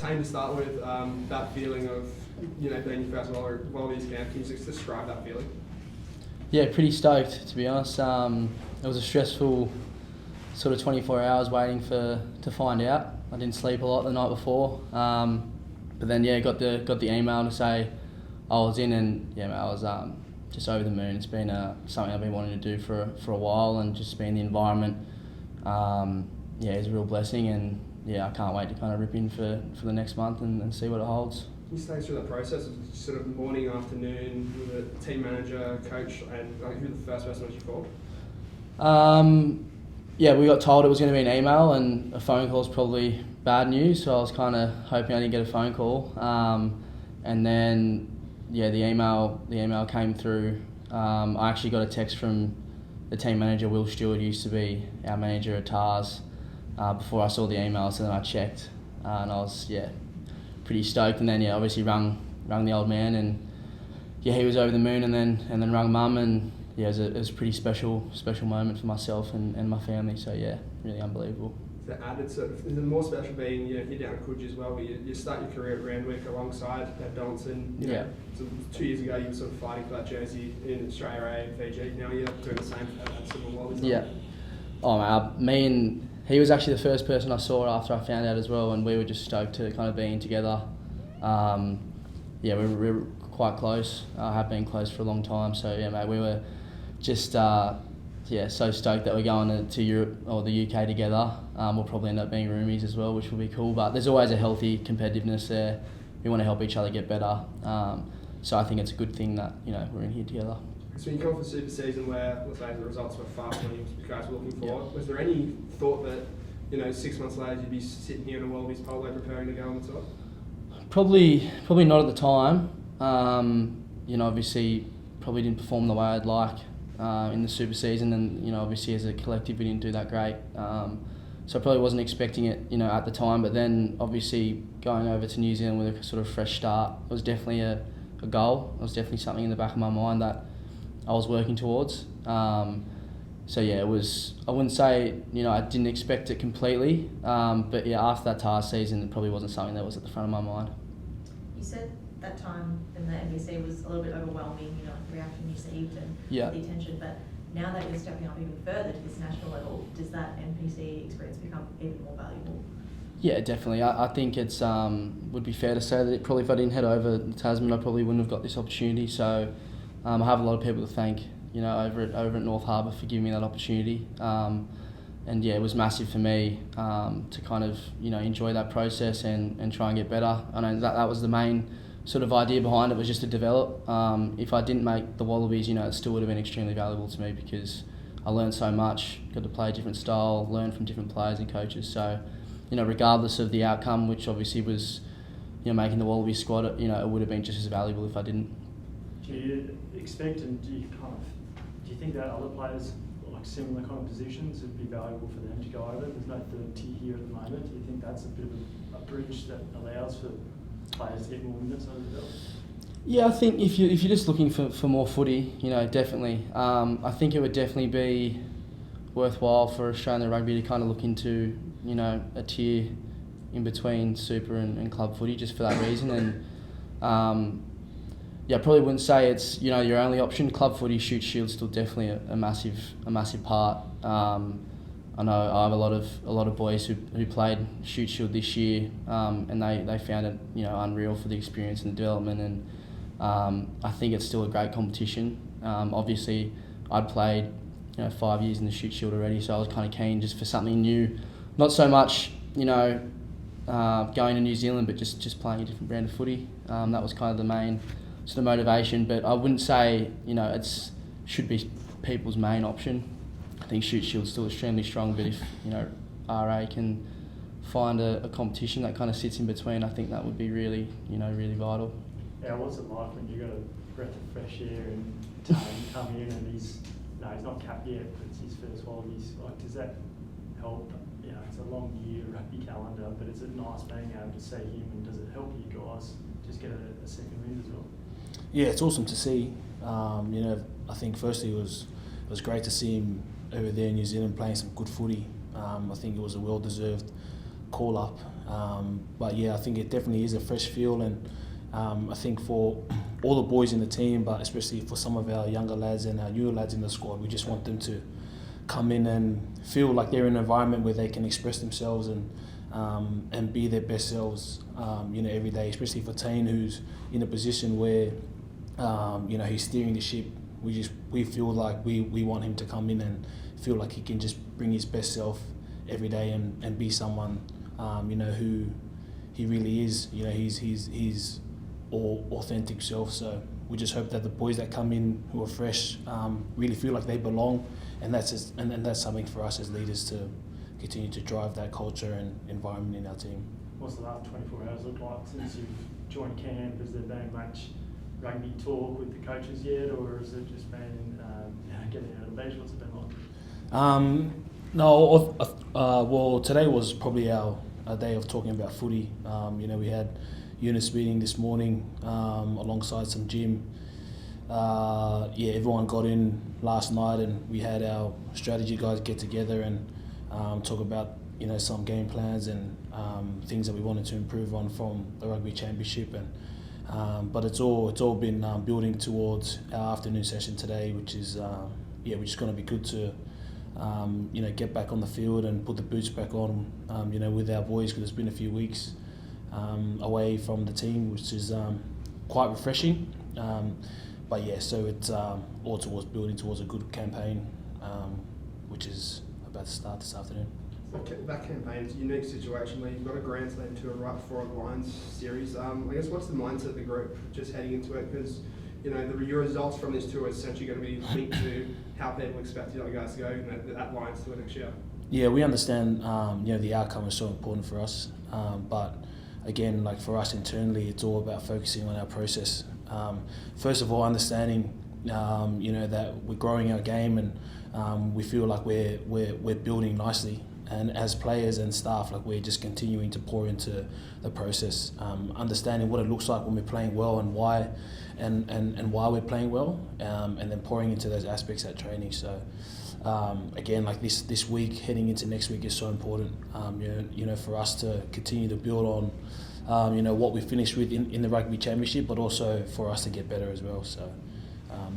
Tane, to start with, that feeling of being your first Wallabies camp, can you just describe that feeling? Yeah, pretty stoked, to be honest. It was a stressful sort of 24 hours waiting to find out. I didn't sleep a lot the night before, but then got the email to say I was in, and mate, I was just over the moon. It's been something I've been wanting to do for a while, and just being in the environment, is a real blessing, and I can't wait to kind of rip in for the next month and see what it holds. Can you stay through that process of sort of morning, afternoon, with a team manager, coach, and who the first person was you called? We got told it was going to be an email, and a phone call is probably bad news, so I was kind of hoping I didn't get a phone call. And then, the email came through. I actually got a text from the team manager, Will Stewart, who used to be our manager at Waratahs, before I saw the email, so then I checked, and I was, pretty stoked. And then, obviously rung the old man, and he was over the moon, and then rung mum, and it was a pretty special moment for myself and my family. So really unbelievable. The added sort of, is it more special being you're down at Coogee as well, where you start your career at Randwick alongside Donaldson. So 2 years ago you were sort of fighting for that jersey in Australia A, Fiji. Now you're doing the same at Civil Wallabies. Yeah. Oh man, me and he was actually the first person I saw after I found out as well, and we were just stoked to kind of be in together. We were quite close. I have been close for a long time. So mate, we were just so stoked that we're going to Europe or the UK together. We'll probably end up being roomies as well, which will be cool. But there's always a healthy competitiveness there. We want to help each other get better. So I think it's a good thing that we're in here together. So you come for Super Season where, let's say, the results were far from what you guys were looking for. Was there any thought that 6 months later you'd be sitting here in a Wallabies polo preparing to go on the tour? Probably not at the time. Obviously probably didn't perform the way I'd like in the Super Season, and obviously as a collective we didn't do that great. So I probably wasn't expecting it at the time, but then obviously going over to New Zealand with a sort of fresh start was definitely a goal. It was definitely something in the back of my mind that I was working towards. It was, I wouldn't say I didn't expect it completely, but after that TARS season it probably wasn't something that was at the front of my mind. You said that time in the NBC was a little bit overwhelming, the reaction you received and the attention, but now that you're stepping up even further to this national level, does that NPC experience become even more valuable? Yeah, definitely. I think it's would be fair to say that probably if I didn't head over to Tasman, I probably wouldn't have got this opportunity. So I have a lot of people to thank, over at North Harbour for giving me that opportunity. It was massive for me to kind of enjoy that process and try and get better. I know that was the main sort of idea behind it, was just to develop. If I didn't make the Wallabies, it still would have been extremely valuable to me because I learned so much, got to play a different style, learn from different players and coaches. So, regardless of the outcome, which obviously was, making the Wallabies squad, it would have been just as valuable if I didn't. Do you expect, and do you think that other players like similar kind of positions would be valuable for them to go over? There's no third tier here at the moment. Do you think that's a bit of a bridge that allows for players to get more minutes under the belt? Yeah, I think if you're just looking for more footy, definitely. I think it would definitely be worthwhile for Australian rugby to kind of look into, a tier in between super and club footy just for that reason. And I probably wouldn't say it's your only option. Club footy, shoot shield's still definitely a massive part. I know I have a lot of boys who played shoot shield this year, and they found it unreal for the experience and the development. And I think it's still a great competition. Obviously, I'd played 5 years in the shoot shield already, so I was kind of keen just for something new. Not so much going to New Zealand, but just playing a different brand of footy. That was kind of the main sort of motivation. But I wouldn't say it's should be people's main option. I think shoot shield's still extremely strong, but if RA can find a competition that kind of sits in between, I think that would be really really vital. Yeah, what's it like when you got a breath of fresh air and Tane come in and he's not capped yet, but it's his first Wallabies? Like, does that help? It's a long year rugby calendar, but is it nice being able to see him, and does it help you guys just get a second win as well? Yeah, it's awesome to see. I think firstly it was great to see him over there in New Zealand playing some good footy. I think it was a well-deserved call up. But yeah, I think it definitely is a fresh feel, and I think for all the boys in the team, but especially for some of our younger lads and our newer lads in the squad, we just want them to come in and feel like they're in an environment where they can express themselves and be their best selves, every day. Especially for Tane, who's in a position where, he's steering the ship. We feel like we want him to come in and feel like he can just bring his best self every day and be someone, who he really is. He's all authentic self. So we just hope that the boys that come in who are fresh really feel like they belong, and that's something for us as leaders to continue to drive that culture and environment in our team. What's the last 24 hours look like since you've joined camp? Has there been much rugby talk with the coaches yet, or has it just been getting out of the beach? What's it been like? No, well, today was probably our day of talking about footy. We had units meeting this morning alongside some gym. Everyone got in last night, and we had our strategy guys get together and talk about some game plans and things that we wanted to improve on from the rugby championship. And but it's all been building towards our afternoon session today, which is which is going to be good to get back on the field and put the boots back on with our boys, because it's been a few weeks away from the team, which is quite refreshing. But yeah, so it's all towards building towards a good campaign, which is about to start this afternoon. That campaign's a unique situation where you've got a Grand Slam tour right before the Lions series. I guess what's the mindset of the group just heading into it? Because your results from this tour is essentially going to be linked to how people expect you guys to go in that Lions tour next year. Yeah, we understand. The outcome is so important for us, but again, like for us internally, it's all about focusing on our process. First of all, understanding that we're growing our game, and we feel like we're building nicely. And as players and staff, like we're just continuing to pour into the process, understanding what it looks like when we're playing well and why, and why we're playing well, and then pouring into those aspects at training. So again, like this week heading into next week is so important. For us to continue to build on, what we finished with in the rugby championship, but also for us to get better as well. So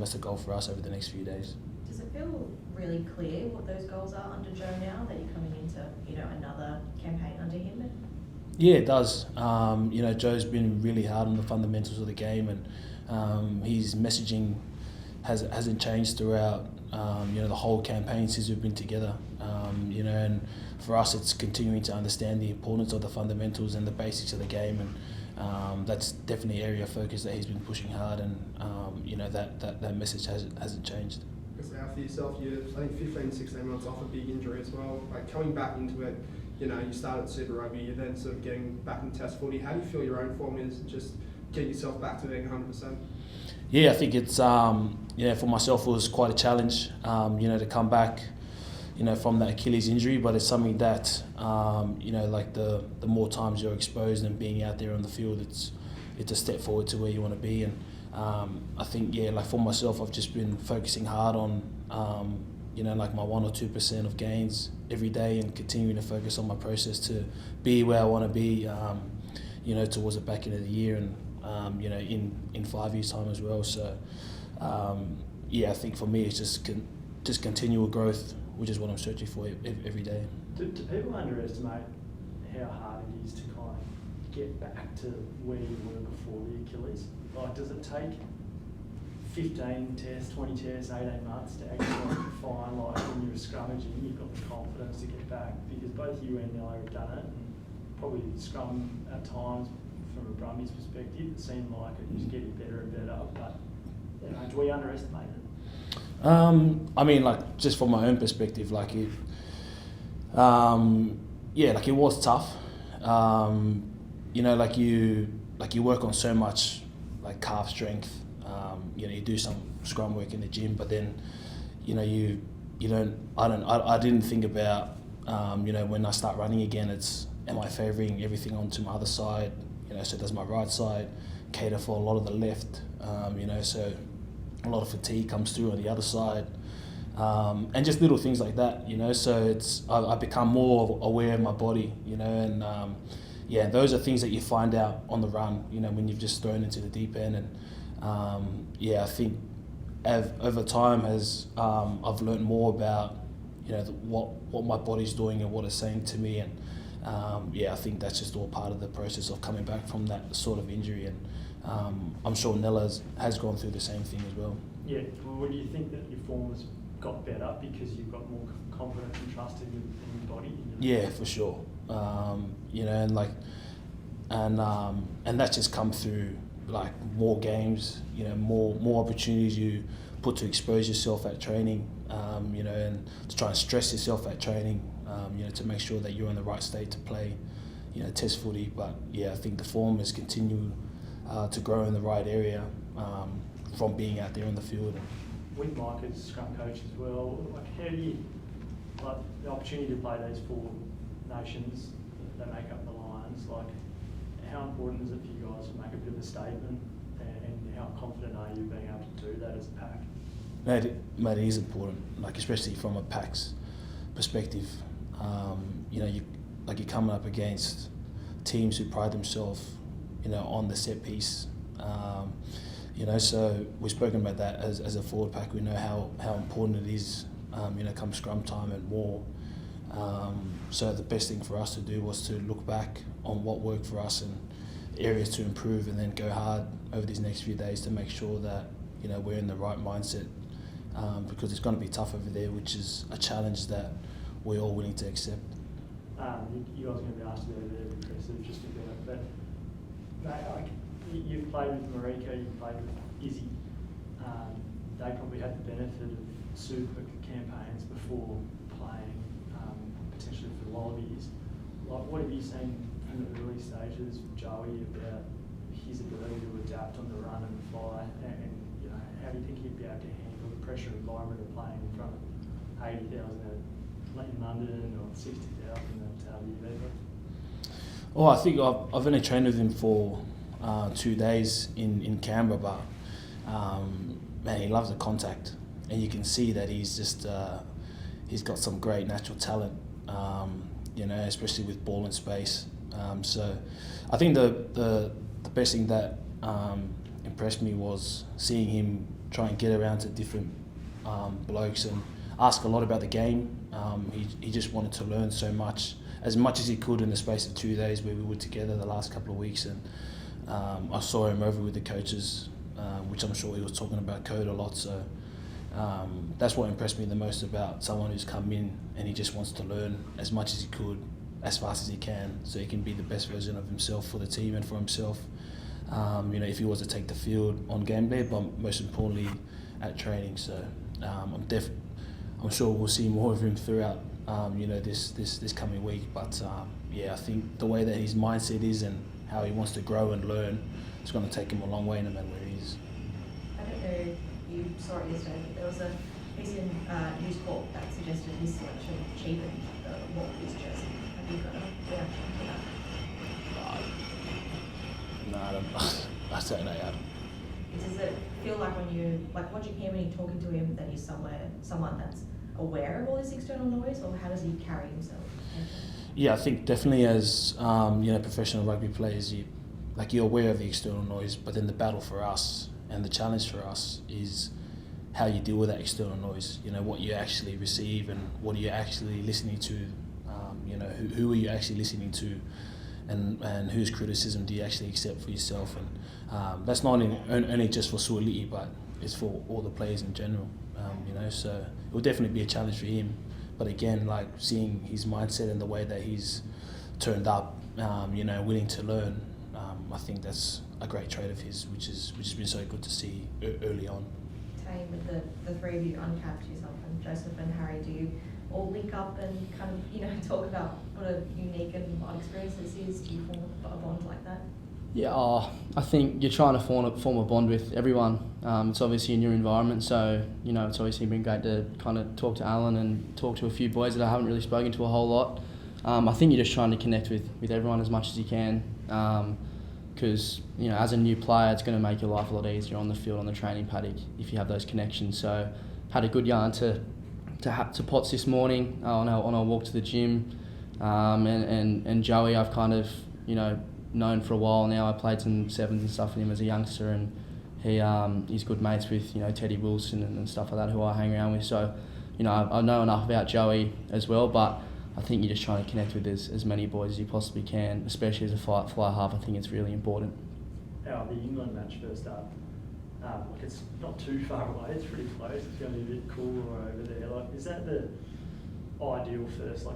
that's the goal for us over the next few days. Does it feel really clear what those goals are under Joe now, that you're coming into another campaign under him? Yeah, it does. Joe's been really hard on the fundamentals of the game, and his messaging hasn't changed throughout the whole campaign since we've been together. And for us, it's continuing to understand the importance of the fundamentals and the basics of the game, and that's definitely an area of focus that he's been pushing hard, and that message hasn't changed. Now for yourself, you're I think 15, 16 months off a big injury as well. Like coming back into it, you started Super Rugby, you're then sort of getting back in Test footy. How do you feel your own form is? Just get yourself back to being 100%. Yeah, I think it's for myself it was quite a challenge, to come back, from that Achilles injury. But it's something that like the more times you're exposed and being out there on the field, it's a step forward to where you want to be. And I think like for myself, I've just been focusing hard on like my 1 or 2% of gains every day, and continuing to focus on my process to be where I want to be, towards the back end of the year, and in 5 years' time as well. So I think for me it's just continual growth, which is what I'm searching for every day. Do people underestimate how hard it is to kind of get back to where you were before the Achilles? Like, does it take 15 tests, 20 tests, 18 months to actually find, like, when you were scrummaging, you've got the confidence to get back? Because both you and Nella have done it, and probably scrum at times, from a Brumbies perspective, it seemed like it was getting better and better. But do we underestimate it? Like, just from my own perspective, like it, like it was tough. Like you work on so much, like calf strength. You do some scrum work in the gym, but then, I didn't think about, when I start running again, am I favouring everything onto my other side? So does my right side cater for a lot of the left? So a lot of fatigue comes through on the other side. and just little things like that, you know. So I become more aware of my body, you know, and yeah, those are things that you find out on the run, you know, when you've just thrown into the deep end. And yeah, I think over time I've learned more about, you know, what my body's doing and what it's saying to me, and yeah, I think that's just all part of the process of coming back from that sort of injury. And I'm sure Nella has gone through the same thing as well. Yeah, well, do you think that your form has got better because you've got more confidence and trust in your body? Yeah, for sure. You know, and that's just come through like more games, you know, more opportunities you put to expose yourself at training, you know, and to try and stress yourself at training, you know, to make sure that you're in the right state to play, you know, test footy. But yeah, I think the form has continued to grow in the right area from being out there in the field. With Mike as scrum coach as well, like how do you, like the opportunity to play those 4 nations that make up the Lions, like how important is it for you guys to make a bit of a statement, and how confident are you being able to do that as a pack? Mate, it is important, like especially from a pack's perspective. You know, you're coming up against teams who pride themselves, you know, on the set piece. You know, so we've spoken about that as a forward pack. We know how important it is, you know, come scrum time and more. So the best thing for us to do was to look back on what worked for us and areas to improve, and then go hard over these next few days to make sure that, you know, we're in the right mindset, because it's going to be tough over there, which is a challenge that we're all willing to accept. You guys are going to be asked to be very impressive just a bit, but mate, like, you've played with Marika, you've played with Izzy. They probably had the benefit of super campaigns before playing, potentially for the Wallabies. Like, what have you seen in the early stages of Joey about his ability to adapt on the run and the fly, and you know, how do you think he'd be able to handle the pressure environment of playing in front of 80,000 in London or 60,000 at Unilever? Oh, I think I've only trained with him for 2 days in Canberra, but man, he loves the contact, and you can see that he's just he's got some great natural talent, you know, especially with ball in space. So I think the best thing that impressed me was seeing him try and get around to different blokes and ask a lot about the game. He just wanted to learn so much as he could in the space of 2 days where we were together the last couple of weeks. And I saw him over with the coaches, which I'm sure he was talking about code a lot. So that's what impressed me the most about someone who's come in and he just wants to learn as much as he could, as fast as he can, so he can be the best version of himself for the team and for himself. You know, if he was to take the field on game day, but most importantly at training. So I'm sure we'll see more of him throughout, you know, this coming week. But yeah, I think the way that his mindset is and how he wants to grow and learn, it's going to take him a long way no matter where he is. I don't know if you saw it yesterday, but there was a piece in News Corp that suggested his selection cheapened the Wallabies jersey. Have you got a reaction to that? No, I don't know how. Does it feel like when you, like watching him and you talking to him, that he's someone that's aware of all this external noise, or how does he carry himself? Yeah, I think definitely as you know, professional rugby players, you're aware of the external noise, but then the battle for us and the challenge for us is how you deal with that external noise. You know, what you actually receive and what are you actually listening to. You know, who are you actually listening to, and whose criticism do you actually accept for yourself? And that's not only just for Suoliti, but it's for all the players in general. You know, so it will definitely be a challenge for him. But again, like seeing his mindset and the way that he's turned up, you know, willing to learn, I think that's a great trait of his, which has been so good to see early on. Tane, with the three of you uncapped, yourself and Joseph and Harry, do you all link up and kind of, you know, talk about what a unique and odd experience this is? Do you form a bond like that? Yeah, I think you're trying to form a bond with everyone. It's obviously a new environment, so you know it's obviously been great to kind of talk to Allan and talk to a few boys that I haven't really spoken to a whole lot. I think you're just trying to connect with everyone as much as you can, because you know as a new player, it's going to make your life a lot easier on the field, on the training paddock, if you have those connections. So had a good yarn to to Potts this morning on our walk to the gym, and Joey I've kind of known for a while now. I played some sevens and stuff with him as a youngster, and he's good mates with Teddy Wilson and stuff like that who I hang around with. So I know enough about Joey as well, but I think you're just trying to connect with as many boys as you possibly can, especially as a fly half. I think it's really important. The England match first up, it's not too far away, it's pretty close, it's going to be a bit cooler over there. Is that the ideal first?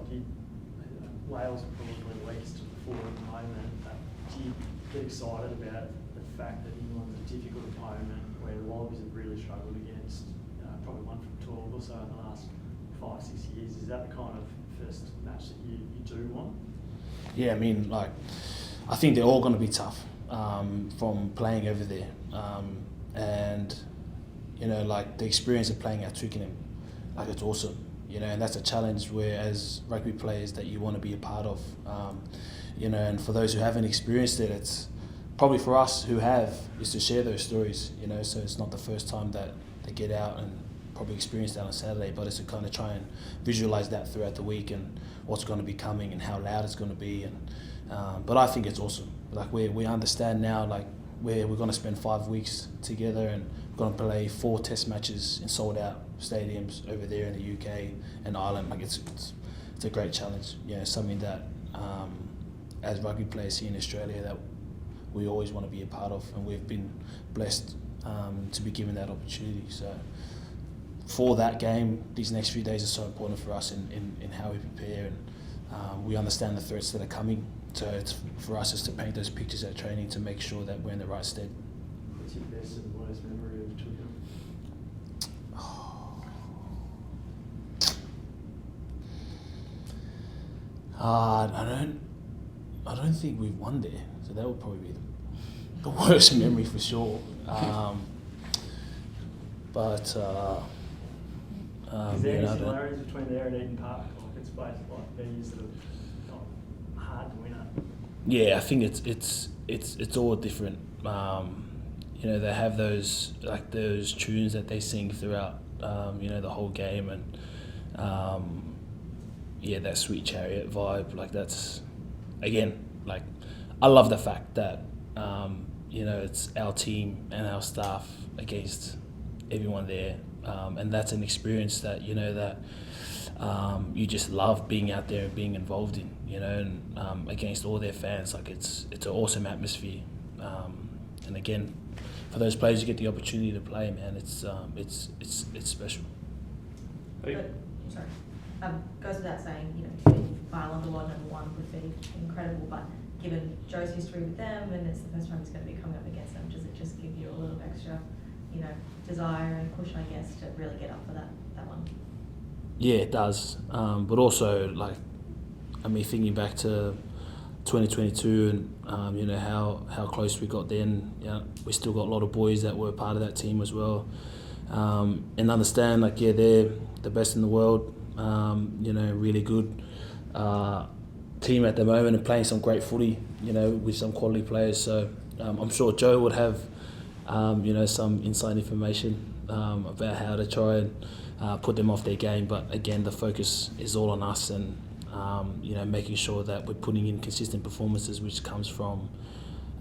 Wales are probably the weakest of the four at the moment, but do you get excited about the fact that England's a difficult opponent where the Wallabies have really struggled against, probably one from 12 or so in the last 5-6 years? Is that the kind of first match that you do want? Yeah, I think they're all going to be tough from playing over there, and the experience of playing at Twickenham, it's awesome, and that's a challenge where as rugby players that you want to be a part of, and for those who haven't experienced it, it's probably for us who have, is to share those stories, so it's not the first time that they get out and probably experience that on Saturday, but it's to kind of try and visualize that throughout the week and what's going to be coming and how loud it's going to be. And but I think it's awesome. We understand now where we're going to spend 5 weeks together, and we're going to play 4 test matches in sold out stadiums over there in the UK and Ireland. It's a great challenge. Something that as rugby players here in Australia that we always want to be a part of, and we've been blessed to be given that opportunity. So for that game, these next few days are so important for us in how we prepare, and we understand the threats that are coming. So it's for us is to paint those pictures at training to make sure that we're in the right stead. What's your best and worst memory of Twickenham? I don't think we've won there, so that would probably be the worst memory for sure. But is there any similarities between there and Eden Park? It's both venues that are not hard to win at. Yeah, I think it's all different. They have those tunes that they sing throughout the whole game, and that Sweet Chariot vibe. That's again I love the fact that it's our team and our staff against everyone there, and that's an experience that you just love being out there and being involved in, and against all their fans. It's an awesome atmosphere, and again, for those players who get the opportunity to play, man, it's special. Sorry. Goes without saying, Allan Alaalatoa #1 would be incredible, but given Joe's history with them and it's the first time he's going to be coming up against them, does it just give you a little extra, desire and push, I guess, to really get up for that one? Yeah, it does. But also, thinking back to 2022 and how close we got then. We still got a lot of boys that were part of that team as well, and understand they're the best in the world. Really good team at the moment and playing some great footy. With some quality players. So I'm sure Joe would have some inside information about how to try and put them off their game. But again, the focus is all on us and making sure that we're putting in consistent performances, which comes from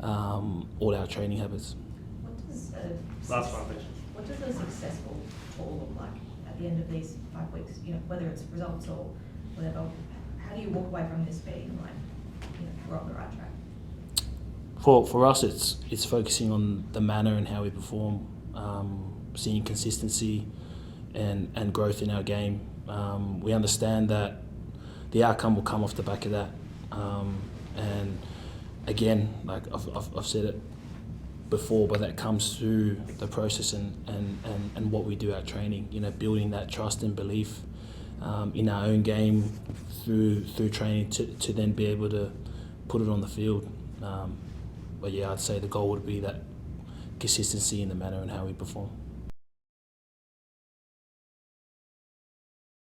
all our training habits. Last one, please. What does a successful fall look like at the end of these 5 weeks? Whether it's results or whatever. How do you walk away from this being we're on the right track? For us, it's focusing on the manner and how we perform, seeing consistency and growth in our game. We understand that the outcome will come off the back of that. And again, I've said it before, but that comes through the process and what we do at training. Building that trust and belief in our own game through training to then be able to put it on the field. But yeah, I'd say the goal would be that consistency in the manner and how we perform.